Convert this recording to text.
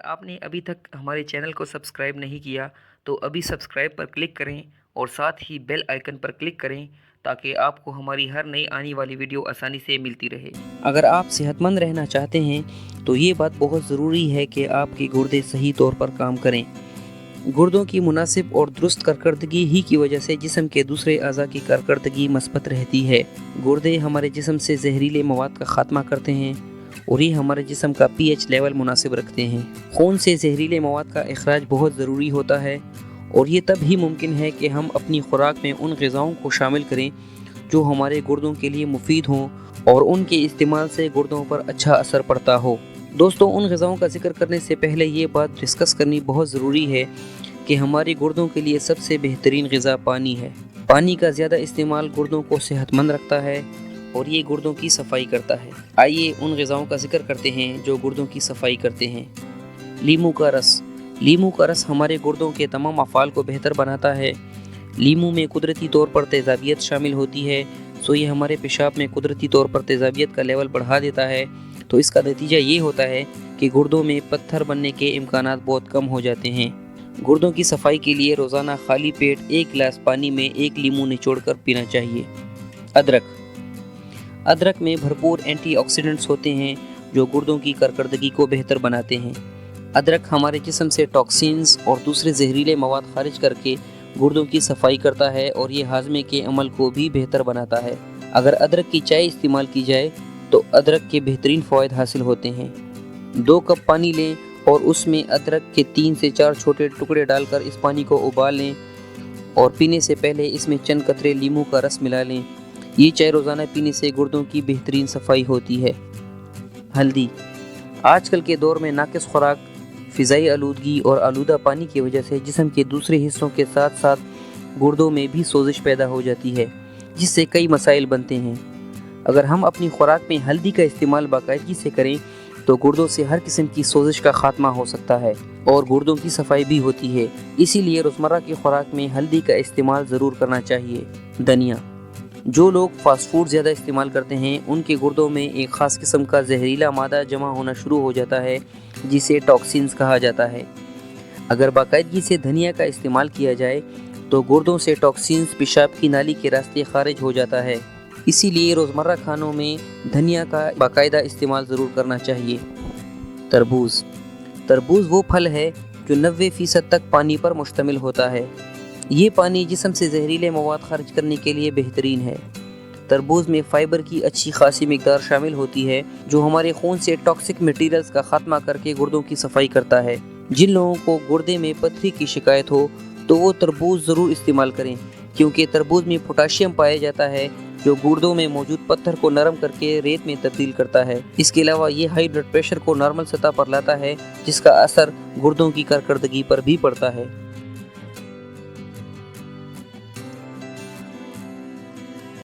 آپ نے ابھی تک ہمارے چینل کو سبسکرائب نہیں کیا تو ابھی سبسکرائب پر کلک کریں اور ساتھ ہی بیل آئیکن پر کلک کریں تاکہ آپ کو ہماری ہر نئی آنے والی ویڈیو آسانی سے ملتی رہے۔ اگر آپ صحت مند رہنا چاہتے ہیں تو یہ بات بہت ضروری ہے کہ آپ کے گردے صحیح طور پر کام کریں۔ گردوں کی مناسب اور درست کارکردگی ہی کی وجہ سے جسم کے دوسرے اعضاء کی کارکردگی مثبت رہتی ہے۔ گردے ہمارے جسم سے زہریلے مواد کا خاتمہ کرتے ہیں اور یہ ہمارے جسم کا پی ایچ لیول مناسب رکھتے ہیں۔ خون سے زہریلے مواد کا اخراج بہت ضروری ہوتا ہے اور یہ تب ہی ممکن ہے کہ ہم اپنی خوراک میں ان غذاؤں کو شامل کریں جو ہمارے گردوں کے لیے مفید ہوں اور ان کے استعمال سے گردوں پر اچھا اثر پڑتا ہو۔ دوستو، ان غذاؤں کا ذکر کرنے سے پہلے یہ بات ڈسکس کرنی بہت ضروری ہے کہ ہمارے گردوں کے لیے سب سے بہترین غذا پانی ہے۔ پانی کا زیادہ استعمال گردوں کو صحت مند رکھتا ہے اور یہ گردوں کی صفائی کرتا ہے۔ آئیے ان غذاؤں کا ذکر کرتے ہیں جو گردوں کی صفائی کرتے ہیں۔ لیموں کا رس۔ لیموں کا رس ہمارے گردوں کے تمام افعال کو بہتر بناتا ہے۔ لیموں میں قدرتی طور پر تیزابیت شامل ہوتی ہے، سو یہ ہمارے پیشاب میں قدرتی طور پر تیزابیت کا لیول بڑھا دیتا ہے، تو اس کا نتیجہ یہ ہوتا ہے کہ گردوں میں پتھر بننے کے امکانات بہت کم ہو جاتے ہیں۔ گردوں کی صفائی کے لیے روزانہ خالی پیٹ 1 گلاس پانی میں 1 لیموں نچوڑ کر پینا چاہیے۔ ادرک۔ ادرک میں بھرپور اینٹی آکسیڈنٹس ہوتے ہیں جو گردوں کی کارکردگی کو بہتر بناتے ہیں۔ ادرک ہمارے جسم سے ٹاکسینز اور دوسرے زہریلے مواد خارج کر کے گردوں کی صفائی کرتا ہے اور یہ ہاضمے کے عمل کو بھی بہتر بناتا ہے۔ اگر ادرک کی چائے استعمال کی جائے تو ادرک کے بہترین فوائد حاصل ہوتے ہیں۔ 2 کپ پانی لیں اور اس میں ادرک کے 3 سے 4 چھوٹے ٹکڑے ڈال کر اس پانی کو ابال لیں اور پینے سے پہلے اس میں چند قطرے لیموں کا رس ملا لیں۔ یہ چائے روزانہ پینے سے گردوں کی بہترین صفائی ہوتی ہے۔ ہلدی۔ آج کل کے دور میں ناقص خوراک، فضائی آلودگی اور آلودہ پانی کی وجہ سے جسم کے دوسرے حصوں کے ساتھ ساتھ گردوں میں بھی سوزش پیدا ہو جاتی ہے، جس سے کئی مسائل بنتے ہیں۔ اگر ہم اپنی خوراک میں ہلدی کا استعمال باقاعدگی سے کریں تو گردوں سے ہر قسم کی سوزش کا خاتمہ ہو سکتا ہے اور گردوں کی صفائی بھی ہوتی ہے۔ اسی لیے روزمرہ کی خوراک میں ہلدی کا استعمال ضرور کرنا چاہیے۔ دھنیا۔ جو لوگ فاسٹ فوڈ زیادہ استعمال کرتے ہیں ان کے گردوں میں ایک خاص قسم کا زہریلا مادہ جمع ہونا شروع ہو جاتا ہے جسے ٹاکسینز کہا جاتا ہے۔ اگر باقاعدگی سے دھنیا کا استعمال کیا جائے تو گردوں سے ٹاکسینز پیشاب کی نالی کے راستے خارج ہو جاتا ہے۔ اسی لیے روزمرہ کھانوں میں دھنیا کا باقاعدہ استعمال ضرور کرنا چاہیے۔ تربوز۔ تربوز وہ پھل ہے جو 90% تک پانی پر مشتمل ہوتا ہے۔ یہ پانی جسم سے زہریلے مواد خارج کرنے کے لیے بہترین ہے۔ تربوز میں فائبر کی اچھی خاصی مقدار شامل ہوتی ہے جو ہمارے خون سے ٹاکسک میٹیریلز کا خاتمہ کر کے گردوں کی صفائی کرتا ہے۔ جن لوگوں کو گردے میں پتھری کی شکایت ہو تو وہ تربوز ضرور استعمال کریں، کیونکہ تربوز میں پوٹاشیم پایا جاتا ہے جو گردوں میں موجود پتھر کو نرم کر کے ریت میں تبدیل کرتا ہے۔ اس کے علاوہ یہ ہائی بلڈ پریشر کو نارمل سطح پر لاتا ہے، جس کا اثر گردوں کی کارکردگی پر بھی پڑتا ہے۔